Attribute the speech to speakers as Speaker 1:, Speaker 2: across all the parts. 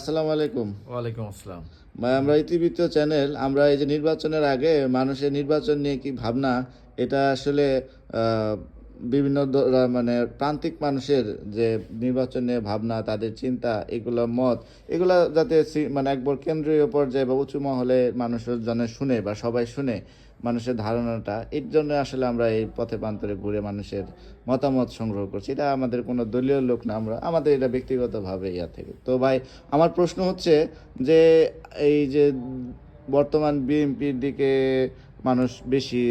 Speaker 1: আসসালামু আলাইকুম।
Speaker 2: ওয়ালাইকুম আসসালাম।
Speaker 1: ভাই, আমরা ইতিবৃত্ত চ্যানেল, আমরা এই যে নির্বাচনের আগে মানুষের নির্বাচন নিয়ে কি ভাবনা, এটা আসলে আহ, বিভিন্ন মানে প্রান্তিক মানুষের যে নির্বাচন নিয়ে ভাবনা, তাদের চিন্তা, এগুলো মত, এগুলা যাতে মানে একবার কেন্দ্রীয় পর্যায়ে বা উঁচু মহলে মানুষের জন্য শুনে বা সবাই শুনে মানুষের ধারণাটা, এর জন্য আসলে আমরা এই পথে প্রান্তরে ঘুরে মানুষের মতামত সংগ্রহ করছি। এটা আমাদের কোনো দলীয় লোক না, আমাদের এটা ব্যক্তিগতভাবে ইয়া থেকে। তো ভাই, আমার প্রশ্ন হচ্ছে যে এই যে বর্তমান বিএনপির দিকে মানুষ বেশি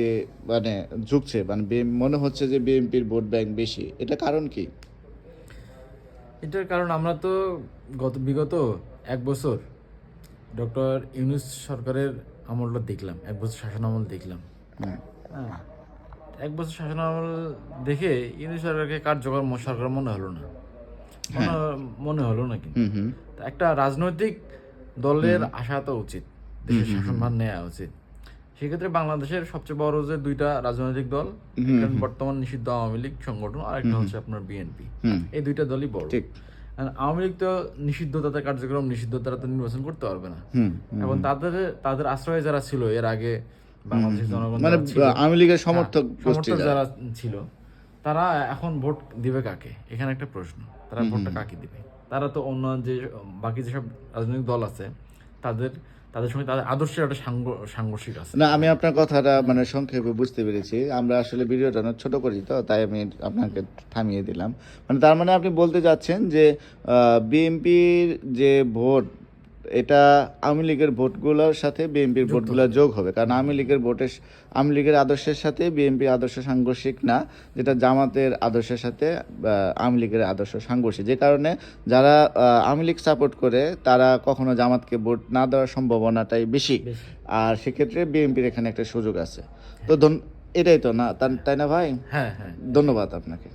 Speaker 1: মানে ঝুঁকছে, মানে মনে হচ্ছে যে বিএনপির ভোট ব্যাংক বেশি, এটা কারণ কি?
Speaker 2: এটার কারণ আমরা তো বিগত এক বছর ডক্টর ইউনূস সরকারের আমলটা দেখলাম, এক বছর শাসন আমল দেখলাম।
Speaker 1: হ্যাঁ,
Speaker 2: হ্যাঁ, এক বছর শাসন আমল দেখে ইউনূস সরকারকে কার্যকর সরকার মনে হলো না, মনে হলো না। কিন্তু
Speaker 1: হুম হুম
Speaker 2: তা একটা রাজনৈতিক দলের আসা তো উচিত, দেশের শাসনভার নেওয়া উচিত। সেক্ষেত্রে বাংলাদেশের সবচেয়ে বড় যে দুইটা রাজনৈতিক দল, একটা বর্তমান নিষিদ্ধ আওয়ামী লীগ সংগঠন, আর একটা হচ্ছে আপনার বিএনপি। এই দুইটা দলই বড়।
Speaker 1: ঠিক।
Speaker 2: আওয়ামী লীগ তো নিষিদ্ধ, তাদের কার্যক্রম নিষিদ্ধ, তারা তো নির্বাচন করতে পারবে না। এবং তাদের আশ্রয়ে যারা ছিল এর আগে, বাংলাদেশের জনগণ
Speaker 1: মানে আওয়ামী লীগের সমর্থক
Speaker 2: যারা ছিল, তারা এখন ভোট দিবে কাকে? এখানে একটা প্রশ্ন, তারা ভোটটা কাকে দিবে? তারা তো অন্য যে বাকি যেসব রাজনৈতিক দল আছে, তাদের তাদের সঙ্গে তাদের আদর্শের একটা সাংঘর্ষিক আছে।
Speaker 1: না, আমি আপনার কথাটা মানে সংক্ষেপে বুঝতে পেরেছি। আমরা আসলে ভিডিওটা অনেক ছোট করি, তো তাই আমি আপনাকে থামিয়ে দিলাম। মানে তার মানে আপনি বলতে যাচ্ছেন যে বিএনপির যে ভোট, এটা আওয়ামী লীগের ভোটগুলোর সাথে বিএনপির ভোটগুলো যোগ হবে, কারণ আওয়ামী লীগের আদর্শের সাথে বিএনপির আদর্শ সাংঘর্ষিক না, যেটা জামাতের আদর্শের সাথে আওয়ামী লীগের আদর্শ সাংঘর্ষিক। যে কারণে যারা আওয়ামী লীগ সাপোর্ট করে তারা কখনো জামাতকে ভোট না দেওয়ার সম্ভাবনাটাই বেশি। আর সেক্ষেত্রে বিএনপির এখানে একটা সুযোগ আছে। তো এটাই তো না, তাই না ভাই?
Speaker 2: হ্যাঁ হ্যাঁ,
Speaker 1: ধন্যবাদ আপনাকে।